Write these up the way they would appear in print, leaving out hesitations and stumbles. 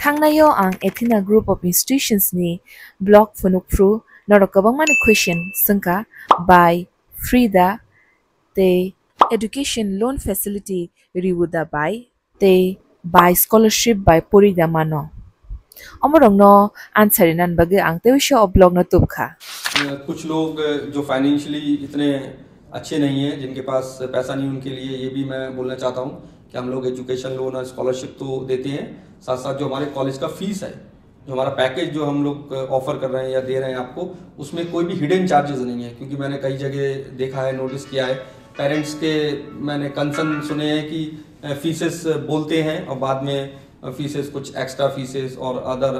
Thangnayo ang Athena Group of Institutions ni Block Funukpru narokabang man question sangka by Frida te education loan facility riwuda by scholarship by Purida Mano. Omorong no answer nan bage ang tewisho o blog na tubka. कुछ लोग जो financially इतने अच्छे नहीं हैं, जिनके पास पैसा नहीं, उनके लिए ये भी मैं बोलना चाहता हूँ कि हम लोग एजुकेशन लोन और स्कॉलरशिप तो देते हैं, साथ साथ जो हमारे कॉलेज का फीस है, जो हमारा पैकेज जो हम लोग ऑफर कर रहे हैं या दे रहे हैं आपको, उसमें कोई भी हिडन चार्जेस नहीं है। क्योंकि मैंने कई जगह देखा है, नोटिस किया है, पेरेंट्स के मैंने कंसर्न सुने हैं कि फीसेस बोलते हैं और बाद में फीसेस कुछ एक्स्ट्रा फीसेस और अदर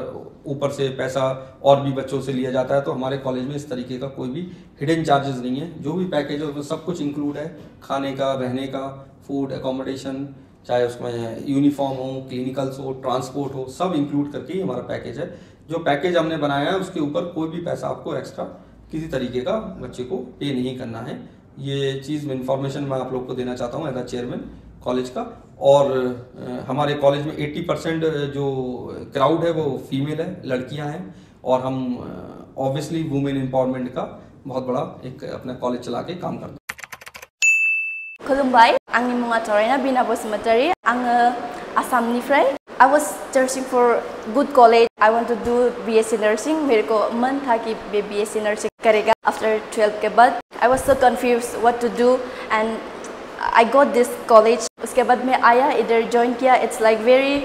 ऊपर से पैसा और भी बच्चों से लिया जाता है। तो हमारे कॉलेज में इस तरीके का कोई भी हिडन चार्जेस नहीं है। जो भी पैकेज है उसमें सब कुछ इंक्लूड है, खाने का, रहने का, फूड, एकोमोडेशन, चाहे उसमें यूनिफॉर्म हो, क्लिनिकल्स हो, ट्रांसपोर्ट हो, सब इंक्लूड करके ही हमारा पैकेज है। जो पैकेज हमने बनाया है उसके ऊपर कोई भी पैसा आपको एक्स्ट्रा किसी तरीके का बच्चे को पे नहीं करना है। ये चीज़ में इंफॉर्मेशन मैं आप लोग को देना चाहता हूँ एज अ चेयरमैन कॉलेज का। और हमारे कॉलेज में 80% जो क्राउड है वो फीमेल है, लड़कियां हैं, और हम ऑब्वियसली वुमेन एम्पावरमेंट का बहुत बड़ा एक अपना कॉलेज चला के काम करते हैं। खुलुमबाय, आंनि मुङा थरायना बिना बसुमतारी, आङो आसामनिफ्राय। I was searching for good college. I want to do B.Sc nursing. मेरे को मन था कि B.Sc nursing करेगा after 12 के बाद। I was so confused what to do and I got this college. उसके बाद मैं आया, इधर join किया. It's like very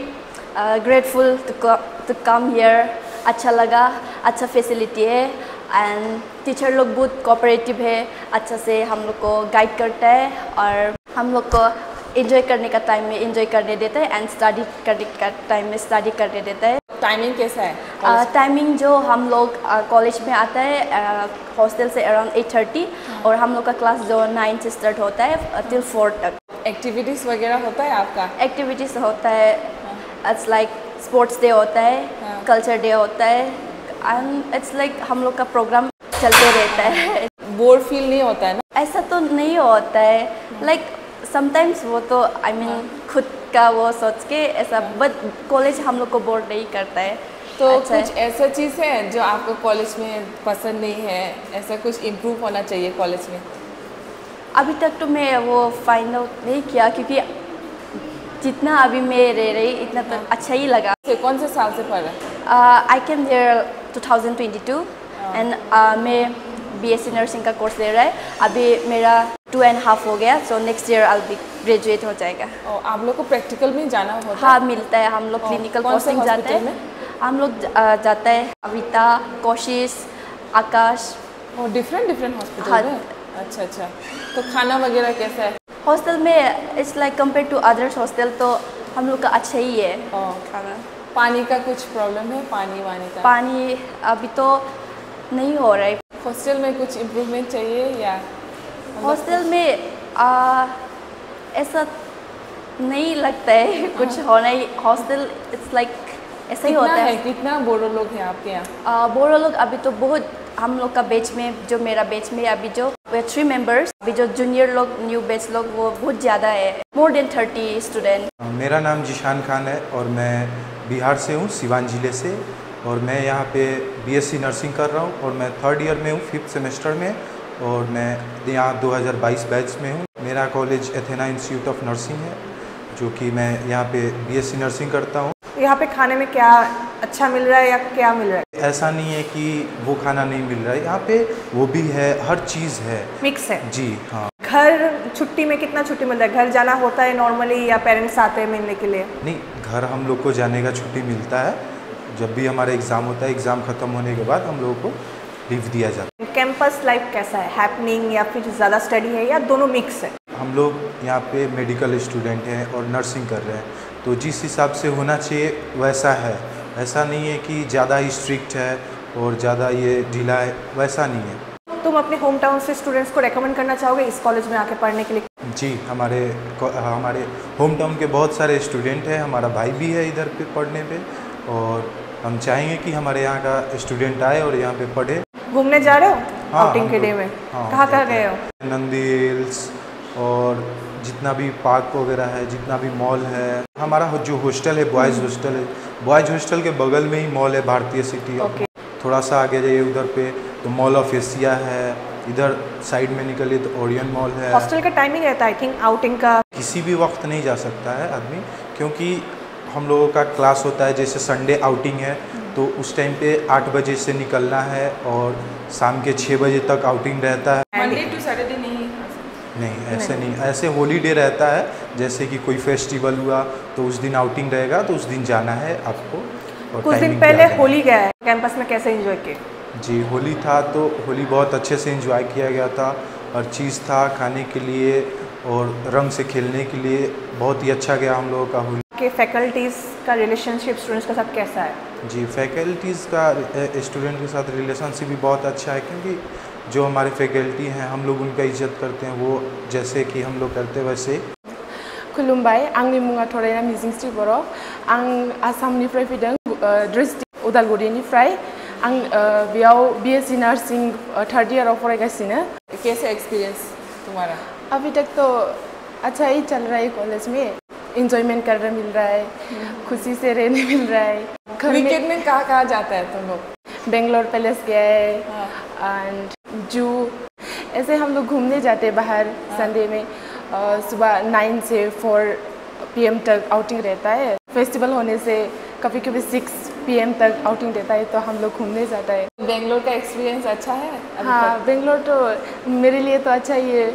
grateful to come here. अच्छा लगा, अच्छा facility है and teacher लोग बहुत cooperative है, अच्छा से हम लोग को guide करता है और हम लोग को enjoy करने का टाइम में enjoy करने देता है and study करने का टाइम में study करने देता है। टाइमिंग कैसा है? टाइमिंग जो हम लोग कॉलेज में आता है हॉस्टल से अराउंड 8:30 और हम लोग का क्लास जो 9 से स्टार्ट होता है till 4 तक। एक्टिविटीज़ वगैरह होता है आपका? एक्टिविटीज़ होता है, इट्स लाइक स्पोर्ट्स डे होता है, कल्चर डे होता है एंड इट्स लाइक हम लोग का प्रोग्राम चलते रहता है। बोर फील नहीं होता है ना? ऐसा तो नहीं होता है, लाइक समटाइम्स वो तो आई मीन खुद का वो सोच के ऐसा, बट कॉलेज हम लोग को बोर नहीं करता है। तो अच्छा कुछ ऐसा चीज़ है जो आपको कॉलेज में पसंद नहीं है, ऐसा कुछ इम्प्रूव होना चाहिए कॉलेज में? अभी तक तो मैं वो फाइंड आउट नहीं किया, क्योंकि जितना अभी मैं रह रही इतना तो अच्छा ही लगा। कौन से साल से पढ़ रहे? आई केम देयर 2022 एंड मैं B.Sc नर्सिंग का कोर्स ले रहा है। अभी मेरा 2.5 हो गया, so next year I B graduate हो जाएगा। आप लोग को प्रैक्टिकल में जाना होता है? हाँ मिलता है, हम लोग क्लिनिकल पोस्टिंग जाते हैं। हम लोग जाता है अविता, कोशिश, आकाश और डिफरेंट हॉस्पिटल में। अच्छा अच्छा, तो खाना वगैरह कैसा है हॉस्टल में? It's like compare to others hostel तो हम लोग का अच्छा ही है खाना। पानी का कुछ प्रॉब्लम है? पानी वानी का? पानी अभी तो नहीं हो रहा है। हॉस्टल में कुछ इम्प्रूवमेंट चाहिए या? हॉस्टल में ऐसा नहीं लगता है कुछ होना ही। हॉस्टल इट्स लाइक ऐसा ही होता है। कितना बोरो लोग हैं आपके यहाँ? बोरो लोग अभी तो बहुत, हम लोग का बैच में, जो मेरा बैच में अभी जो 3 मेंबर्स, अभी जो जूनियर लोग, न्यू बैच लोग, वो बहुत ज़्यादा है, मोर देन 30 स्टूडेंट। मेरा नाम जिशान खान है और मैं बिहार से हूँ, सिवान जिले से, और मैं यहाँ पे B.Sc नर्सिंग कर रहा हूँ और मैं 3rd ईयर में हूँ, 5th सेमेस्टर में, और मैं यहाँ 2022 बैच में हूँ। मेरा college Athena institute of nursing है, जो कि मैं यहाँ पे B.Sc नर्सिंग करता हूँ। यहाँ पे खाने में क्या अच्छा मिल रहा है या क्या मिल रहा है? ऐसा नहीं है कि वो खाना नहीं मिल रहा है, यहाँ पे वो भी है, हर चीज़ है, मिक्स है जी हाँ। घर छुट्टी में कितना छुट्टी मिलता है? घर जाना होता है नॉर्मली या पेरेंट्स आते हैं मिलने के लिए? नहीं, घर हम लोग को जाने का छुट्टी मिलता है। जब भी हमारा एग्ज़ाम होता है, एग्ज़ाम ख़त्म होने के बाद हम लोगों को लीव दिया जाता है। कैंपस लाइफ कैसा है? हैपनिंग या फिर ज़्यादा स्टडी है या दोनों मिक्स है? हम लोग यहाँ पे मेडिकल स्टूडेंट हैं और नर्सिंग कर रहे हैं, तो जिस हिसाब से होना चाहिए वैसा है। ऐसा नहीं है कि ज़्यादा ही स्ट्रिक्ट है और ज़्यादा ये ढीला है, वैसा नहीं है। तुम अपने होम टाउन से स्टूडेंट्स को रेकमेंड करना चाहोगे इस कॉलेज में आके पढ़ने के लिए? जी, हमारे होम टाउन के बहुत सारे स्टूडेंट हैं, हमारा भाई भी है इधर पे पढ़ने पे, और हम चाहेंगे कि हमारे यहाँ का स्टूडेंट आए और यहाँ पे पढ़े। घूमने जा रहे हो? हाँ, आउटिंग के डे में कहाँ गए हो? नंदी हिल्स और जितना भी पार्क वगैरह है, जितना भी मॉल है, हमारा जो हॉस्टल है, बॉयज़ हॉस्टल है, बॉयज़ हॉस्टल के बगल में ही मॉल है भारतीय सिटी। थोड़ा सा आगे जाइए उधर पे तो मॉल ऑफ एशिया है, इधर साइड में निकलिए तो ओरियन मॉल है। हॉस्टल का टाइमिंग रहता है आई थिंक आउटिंग का? किसी भी वक्त नहीं जा सकता है आदमी, क्योंकि हम लोगों का क्लास होता है, जैसे संडे आउटिंग है तो उस टाइम पे 8 बजे से निकलना है और शाम के 6 बजे तक आउटिंग रहता है। मंडे टू सैटरडे नहीं, ऐसे नहीं, ऐसे हॉलीडे रहता है, जैसे कि कोई फेस्टिवल हुआ तो उस दिन आउटिंग रहेगा तो उस दिन जाना है आपको। और कुछ दिन पहले होली गया है, कैंपस में कैसे एंजॉय किए? जी, होली था तो होली बहुत अच्छे से एंजॉय किया गया था, हर चीज़ था खाने के लिए और रंग से खेलने के लिए, बहुत ही अच्छा गया हम लोगों का होली। के फैकल्टीज़ का रिलेशनशिप स्टूडेंट्स के साथ कैसा है? जी, फैकल्टीज़ का स्टूडेंट के साथ रिलेशनशिप भी बहुत अच्छा है, क्योंकि जो हमारे फैकल्टी हैं हम लोग उनका इज्जत करते हैं, वो जैसे कि हम लोग करते वैसे। खुलुमबाय, आंनि मुङा थरायना मिजिंस्रि बर'। आं आसामनिफ्राय फैदों, डिस्ट्रिक्ट उदालगुरिनिफ्राय। आं बेयाव B.Sc नर्सिंग थर्ड ईयर फरायगासिनो। कैसे एक्सपीरियंस तुम्हारा? अभी तक तो अच्छा ही चल रहा है, कॉलेज में इंजॉयमेंट करने मिल रहा है, खुशी से रहने मिल रहा है। वीकेंड में कहाँ जाता है तुम लोग? बेंगलोर पैलेस गया है एंड जू, ऐसे हम लोग घूमने जाते हैं बाहर। संडे में सुबह 9 से 4 PM तक आउटिंग रहता है। फेस्टिवल होने से कभी कभी 6 PM तक आउटिंग रहता है, तो हम लोग घूमने जाता है। बेंगलोर का एक्सपीरियंस अच्छा है? हाँ, बेंगलोर तो मेरे लिए तो अच्छा ही है,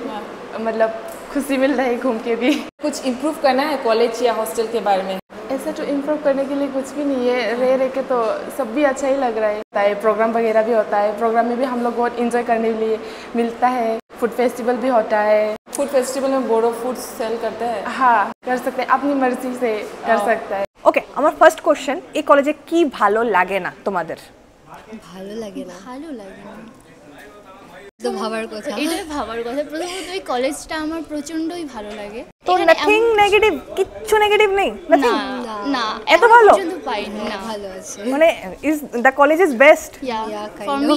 मतलब खुशी मिल रहा है घूम के भी। कुछ इम्प्रूव करना है कॉलेज या हॉस्टल के बारे में? ऐसा तो इम्प्रूव करने के लिए कुछ भी नहीं है, रह के तो सब भी अच्छा ही लग रहा है। प्रोग्राम वगैरह भी होता है, प्रोग्राम में भी हम लोग बहुत इंजॉय करने के लिए मिलता है। फूड फेस्टिवल भी होता है। फूड फेस्टिवल में बोरो फूड सेल करते हैं? हाँ, कर सकते हैं, अपनी मर्जी से कर सकता है। ओके, আমার ফার্স্ট কোশ্চেন, এই কলেজে কি ভালো লাগে না তোমাদের? ভালো লাগে না, তো ভাবার কথা, এটাই ভাবার কথা। প্রথমত এই কলেজটা আমার প্রচন্ডই ভালো লাগে। তো নাথিং নেগেটিভ, কিচ্ছু নেগেটিভ নেই? না না, এত ভালো পর্যন্ত পাইনি না। ভালো আছে, মানে is the college is best? For me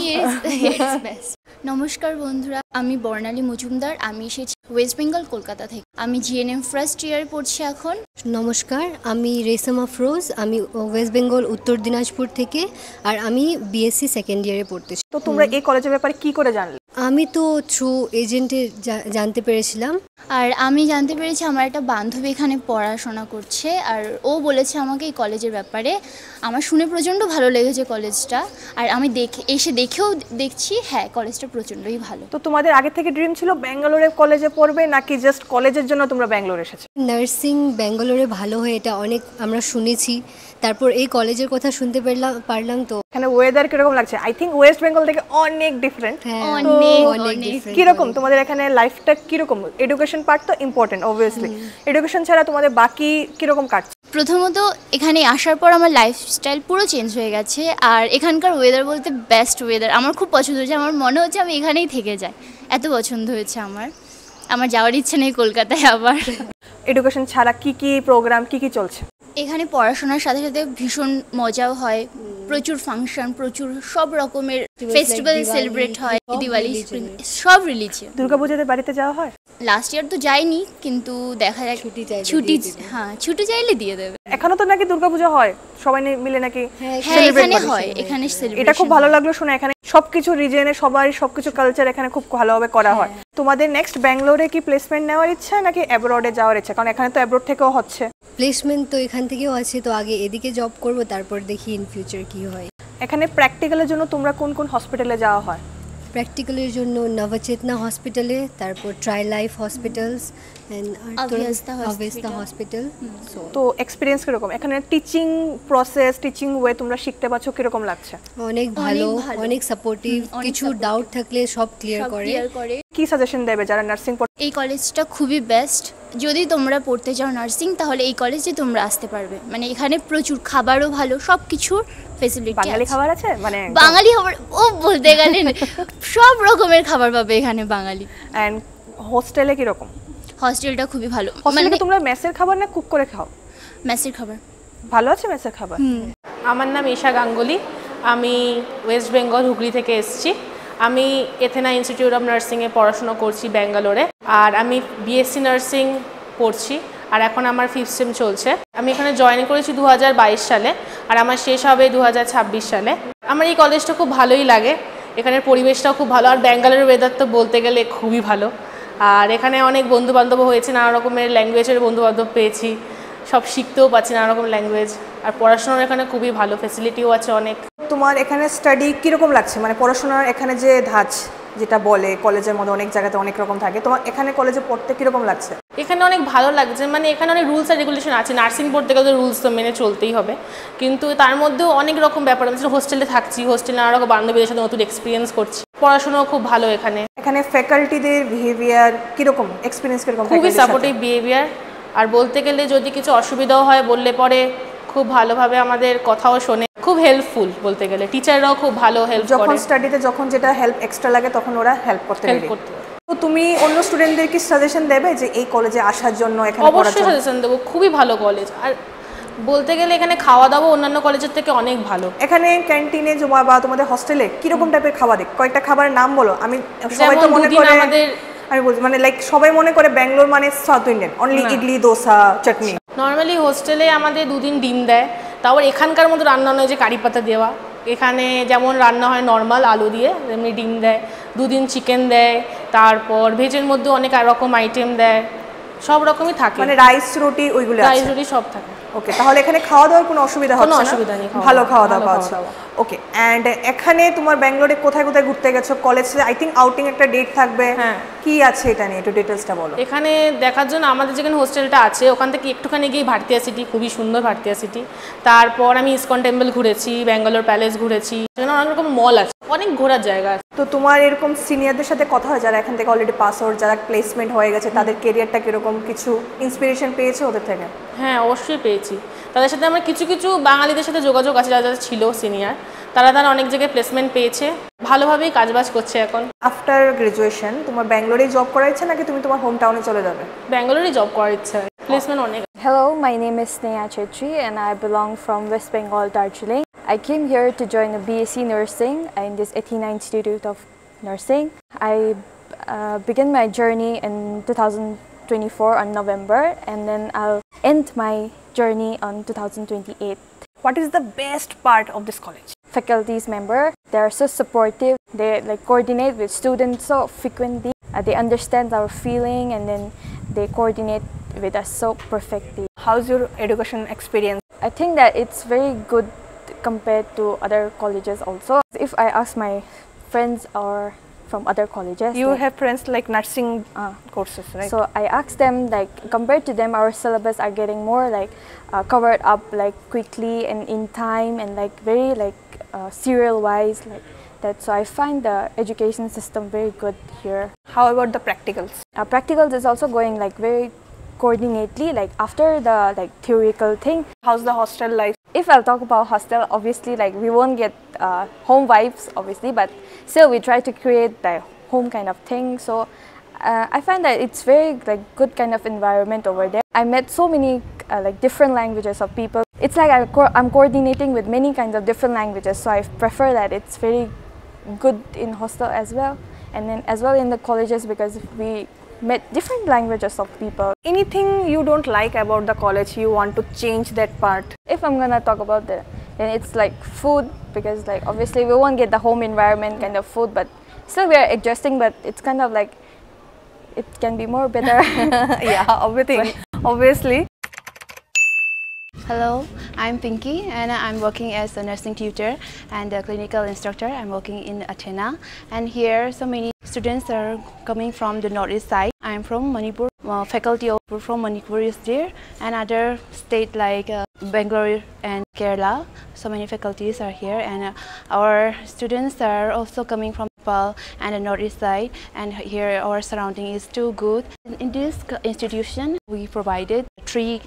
it's best. নমস্কার বন্ধুরা, আমি বর্ণালী মজুমদার। আমি এসেছি ওয়েস্ট বেঙ্গল কলকাতা থেকে। আমি GNM ফার্স্ট ইয়ারে পড়ছি এখন। নমস্কার, আমি রেশম আফরোজ। আমি ওয়েস্ট বেঙ্গল উত্তর দিনাজপুর থেকে, আর আমি B.Sc সেকেন্ড ইয়ারে পড়তেছি। তো তোমরা এই কলেজের ব্যাপারে কি করে জানলে? আমি তো থ্রু এজেন্টে জানতে পেরেছিলাম। আর আমি জানতে পেরেছি আমার একটা বান্ধবী এখানে পড়াশোনা করছে, আর ও বলেছে আমাকে এই কলেজের ব্যাপারে। আমার শুনে প্রচণ্ড ভালো লেগেছে কলেজটা, আর আমি দেখেও দেখছি হ্যাঁ কলেজটা প্রচণ্ডই ভালো। তো তোমাদের আগে থেকে ড্রিম ছিল ব্যাঙ্গালোরে কলেজে পড়বে, নাকি জাস্ট কলেজের জন্য তোমরা ব্যাঙ্গালোর এসেছো? নার্সিং ব্যাঙ্গালোরে ভালো হয় এটা অনেক আমরা শুনেছি, তারপর এই কলেজের কথা শুনতে পারলাম। তো এখানে ওয়েদার কিরকম লাগছে? আই থিঙ্ক ওয়েস্ট বেঙ্গল থেকে অনেক ডিফারেন্ট। অনেক কিরকম তোমাদের এখানে লাইফটা কিরকম? এডুকেশন পার্ট তো ইম্পর্টেন্ট অবভিয়াসলি, এডুকেশন ছাড়া তোমাদের বাকি কিরকম কাটছে? প্রথমত এখানে আসার পর আমার লাইফস্টাইল পুরো চেঞ্জ হয়ে গেছে, আর এখানকার ওয়েদার বলতে বেস্ট ওয়েদার। আমার খুব পছন্দ হয়েছে, আমার মনে হচ্ছে আমি এখানেই থেকে যাই, এত পছন্দ হয়েছে আমার যাওয়ার ইচ্ছে নেই কলকাতায় আবার। এডুকেশন ছাড়া কি কি প্রোগ্রাম কি চলছে? এখানে পড়াশোনার সাথে সাথে ভীষণ মজাও হয়, প্রচুর ফাংশন, প্রচুর সব রকমের ফেস্টিভ্যাল সেলিব্রেট হয়, দিওয়ালি, সব রিলিজিয়ন। দুর্গাপূজাতে বাড়িতে যাওয়া হয়? লাস্ট ইয়ার তো যাইনি, কিন্তু দেখা যাক ছুটি চাইলে দিয়ে দেবে। এখনো তো নাকি দুর্গাপূজা হয়, সবাই মিলে নাকি? হ্যাঁ, এখানে হয়, এখানে এটা খুব ভালো লাগলো শুনে। এখানে সবকিছু রিজনে সবাই সবকিছু কালচার এখানে খুব ভালোভাবে করা হয়। তোমাদের নেক্সট ব্যাঙ্গালোরে কি প্লেসমেন্ট নেওয়ার ইচ্ছা নাকি অ্যাব্রডে যাওয়ার ইচ্ছা? কারণ এখানে তো অ্যাব্রড থেকেও হচ্ছে প্লেসমেন্ট, তো এখান থেকেও আছে, তো আগে এদিকে জব করব, তারপর দেখি ইন ফিউচার কি হয়। এখানে প্র্যাকটিক্যালের জন্য তোমরা কোন কোন হসপিটালে যাওয়া হয়? প্র্যাকটিক্যালের জন্য নবচেতনা হসপিটালে, তারপর ট্রাই লাইফ হসপিটালস এন্ড অভেস্তা হসপিটাল। তো এক্সপেরিয়েন্স কিরকম? এখানে টিচিং প্রসেস, টিচিং ওয়ে তোমরা শিখতে পাচ্ছ, কিরকম লাগছে? অনেক ভালো, অনেক সাপোর্টিভ, কিছু ডাউট থাকলে সব ক্লিয়ার করে। কি সাজেশন দেবে যারা নার্সিং পড়তে? এই কলেজটা খুবই বেস্ট। যদি তোমরা পড়তে চাও নার্সিং, তাহলে এই কলেজে তোমরা আসতে পারবে। মানে এখানে প্রচুর খাবারও ভালো, সব কিছুর ফেসিলিটি। বাঙালি খাবার আছে? মানে বাঙালি খাবার ও বলতে গেলে সব রকমের খাবার পাবে এখানে বাঙালি। এন্ড হোস্টেলে কি রকম? হস্টেলটা খুবই ভালো। মানে তোমরা মেসের খাবার না কুক করে খাও? মেসের খাবার ভালো আছে, মেসের খাবার। আমার নাম ঈশা গাঙ্গুলি, আমি ওয়েস্ট বেঙ্গল হুগলি থেকে এসেছি। আমি এথেনা ইনস্টিটিউট অফ নার্সিংয়ে পড়াশোনা করছি ব্যাঙ্গালোরে, আর আমি B.Sc নার্সিং পড়ছি। আর এখন আমার 5th সেম চলছে। আমি এখানে জয়েন করেছি 2022 সালে আর আমার শেষ হবে 2026 সালে। আমার এই কলেজটা খুব ভালোই লাগে, এখানের পরিবেশটাও খুব ভালো, আর ব্যাঙ্গালোরের ওয়েদার তো বলতে গেলে খুবই ভালো। আর এখানে অনেক বন্ধুবান্ধবও হয়েছে, নানা রকমের ল্যাঙ্গুয়েজের বন্ধুবান্ধব পেয়েছি, সব শিখতেও পাচ্ছি নানা রকম ল্যাঙ্গুয়েজ। আর পড়াশোনার এখানে খুবই ভালো, ফ্যাসিলিটিও আছে অনেক। তোমার এখানে স্টাডি কীরকম লাগছে, মানে পড়াশোনার এখানে যে ধাঁচ যেটা বলে কলেজের মধ্যে অনেক জায়গাতে অনেক রকম থাকে, তোমার এখানে কলেজে পড়তে কীরকম লাগছে? এখানে অনেক ভালো লাগছে, মানে এখানে অনেক রুলস আর রেগুলেশন আছে। নার্সিং পড়তে গেলে রুলস তো মেনে চলতেই হবে, কিন্তু তার মধ্যেও অনেক রকম ব্যাপার আছে। হোস্টেলে থাকছি, হোস্টেলে নানা রকম বান্ধবীদের সাথে নতুন এক্সপিরিয়েন্স করছি, পড়াশোনাও খুব ভালো এখানে। এখানে ফ্যাকাল্টিদের বিহেভিয়ার কীরকম, এক্সপিরিয়েন্স কীরকম? খুবই সাপোর্টিভ বিহেভিয়ার, আর বলতে গেলে যদি কিছু অসুবিধাও হয় বললে পরে খুব ভালোভাবে আমাদের কথাও শোনে, খুব হেল্পফুল বলতে গেলে। টিচাররাও খুব ভালো হেল্প করে, যখন স্টাডিতে যখন যেটা হেল্প এক্সট্রা লাগে তখন ওরা হেল্প করতে পারে। তো তুমি অন্য স্টুডেন্টদেরকে সাজেশন দেবে যে এই কলেজে আসার জন্য? এখানে অবশ্যই সাজেশন দেবো, খুবই ভালো কলেজ। আর বলতে গেলে এখানে খাওয়া দাওয়া অন্যান্য কলেজের থেকে অনেক ভালো। এখানে ক্যান্টিনে বা তোমাদের হোস্টেলে কিরকম টাইপের খাবার দেয়? কয়েকটা খাবারের নাম বলো। আমি সবাই তো মনে করে, আমি বলছি মানে লাইক সবাই মনে করে ব্যাঙ্গালোর মানে south Indian, only idli dosa chutney. Normally হোস্টেলে আমাদের 2 দিন ডিম দেয়, তাও এখানকার মতো রান্না নয় যে কারি পাতা দেওয়া। এখানে যেমন রান্না হয় নর্মাল আলু দিয়ে, এমনি ডিম দেয়। 2 দিন চিকেন দেয়, তারপর ভেজের মধ্যে অনেক রকম আইটেম দেয়, সব রকমই থাকে। মানে রাইস রুটি ওইগুলো আছে? রাইস রুটি সব থাকে। ওকে, তাহলে এখানে খাওয়া দাওয়ার কোনো অসুবিধা হচ্ছে না? কোনো অসুবিধা নেই, ভালো খাওয়া দাওয়া আছে। ওকে, অ্যান্ড এখানে তোমার ব্যাঙ্গালোরে কোথায় কোথায় ঘুরতে গেছো? কলেজে আই থিঙ্ক আউটিং একটা ডেট থাকবে, কি আছে এটা নিয়ে একটু ডিটেলসটা বলো। এখানে দেখার জন্য আমাদের যেখানে হোস্টেলটা আছে ওখান থেকে একটুখানি গিয়ে ভারতীয়া সিটি, খুবই সুন্দর ভারতীয়া সিটি। তারপর আমি ইসকন টেম্পল ঘুরেছি, ব্যাঙ্গালোর প্যালেস ঘুরেছি, সেখানে অনেক রকম মল আছে, অনেক ঘোরার জায়গা আছে। তো তোমার এরকম সিনিয়রদের সাথে কথা হয় যারা এখান থেকে অলরেডি পাস আউট, যারা প্লেসমেন্ট হয়ে গেছে, তাদের কেরিয়ারটা কীরকম, কিছু ইন্সপিরেশন পেয়েছো ওদের থেকে? হ্যাঁ, অবশ্যই পেয়েছি। তাদের সাথে আমার কিছু কিছু বাঙালিদের সাথে যোগাযোগ আছে, যারা যারা ছিল সিনিয়র, তারা অনেক জায়গায় প্লেসমেন্ট পেয়েছে, ভালোভাবেই কাজবাজ করছে এখন। আফটার গ্রাজুয়েশন তোমার ব্যাঙ্গালোরেই জব করার ইচ্ছা নাকি তুমি তোমার হোম টাউনে চলে যাবে? ব্যাঙ্গালোরেই জব করার ইচ্ছা, প্লেসমেন্ট অনেক। Hello, my name is Sneha Chetri and I belong from West Bengal, Darjeeling. I came here to join a B.Sc nursing in this Athena Institute of Nursing. I began my journey in 2024 on November, and then I'll end my journey on 2028. What is the best part of this college? Faculty's member, they are so supportive. They like coordinate with students so frequently. They understand our feeling and then they coordinate with us so perfectly. How's your education experience? I think that it's very good compared to other colleges also. If I ask my friends or from other colleges, you have friends like nursing courses, right? So I asked them, like compared to them, our syllabus are getting more like covered up like quickly and in time and like very like serial wise like that. So I find the education system very good here. How about the practicals? Practicals is also going like very coordinately, like after the like theoretical thing. How's the hostel life? If I'll talk about hostel, obviously like we won't get home vibes obviously, but still we try to create the home kind of thing. So I find that it's very like good kind of environment over there. I met so many like different languages of people. It's like I'm coordinating with many kinds of different languages, so I prefer that it's very good in hostel as well, and then as well in the colleges because we met different languages of people. Anything you don't like about the college, you want to change that part? If I'm gonna talk about then it's like food, because like obviously we won't get the home environment kind of food, but still we are adjusting, but it's kind of like it can be more better. Yeah, obviously. Hello, I'm Pinky and I'm working as a nursing tutor and a clinical instructor. I'm working in Athena, and here so many students are coming from the northeast side. I'm from Manipur, faculty from Manipur is there, and other state like Bangalore and Kerala. So many faculties are here, and our students are also coming from Nepal and the northeast side, and here our surrounding is too good. In this institution we provided 3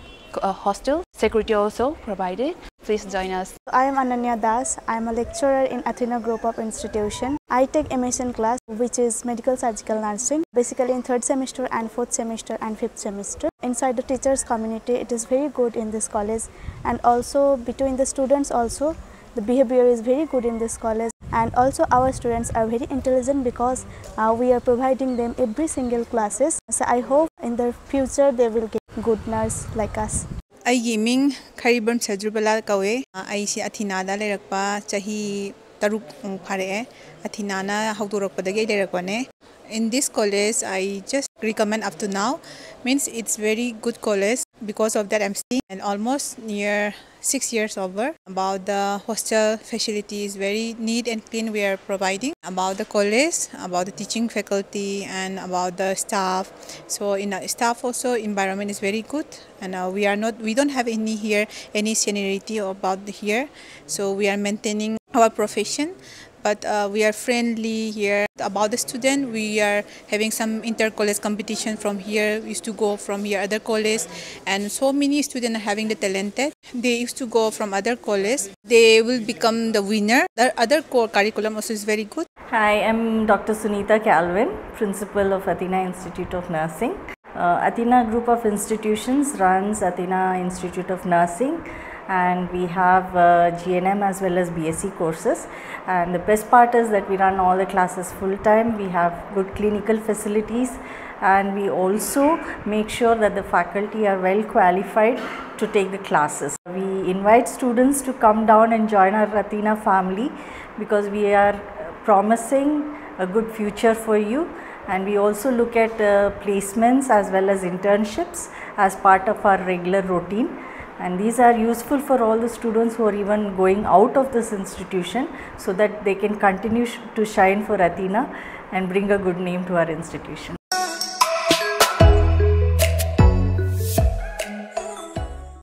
hostel, security also provided. Please join us. I am Ananya Das. I am a lecturer in Athena Group of Institution. I take MSN class, which is Medical Surgical Nursing, basically in 3rd semester and 4th semester and 5th semester. Inside the teachers community, it is very good in this college, and also between the students also, the behavior is very good in this college, and also our students are very intelligent because we are providing them every single classes. So I hope in the future they will get good nurse like us. I ming Kharibun Sajrubala Kawe, I see Athena Lerakpa, Chahi Taruk Pare, Athena Haudurok Padage Lerakwane. In this college, I just recommend up to now. Means it's very good college. Because of that, I'm staying and almost near 6 years over. About the hostel facility is very neat and clean we are providing. About the college, about the teaching faculty and about the staff. So in the staff also environment is very good, and we don't have any seniority about here. So we are maintaining our profession. But we are friendly here. About the student, we are having some inter-college competition from here. We used to go from here other college, and so many students are having the talented. They used to go from other college. They will become the winner. The other core curriculum also is very good. Hi, I'm Dr. Sunita Calvin, Principal of Athena Institute of Nursing. Athena Group of Institutions runs Athena Institute of Nursing, and we have GNM as well as B.Sc courses. And the best part is that we run all the classes full time. We have good clinical facilities, and we also make sure that the faculty are well qualified to take the classes. We invite students to come down and join our Athena family, because we are promising a good future for you. And we also look at placements as well as internships as part of our regular routine. And these are useful for all the students who are even going out of this institution, so that they can continue to shine for Athena and bring a good name to our institution.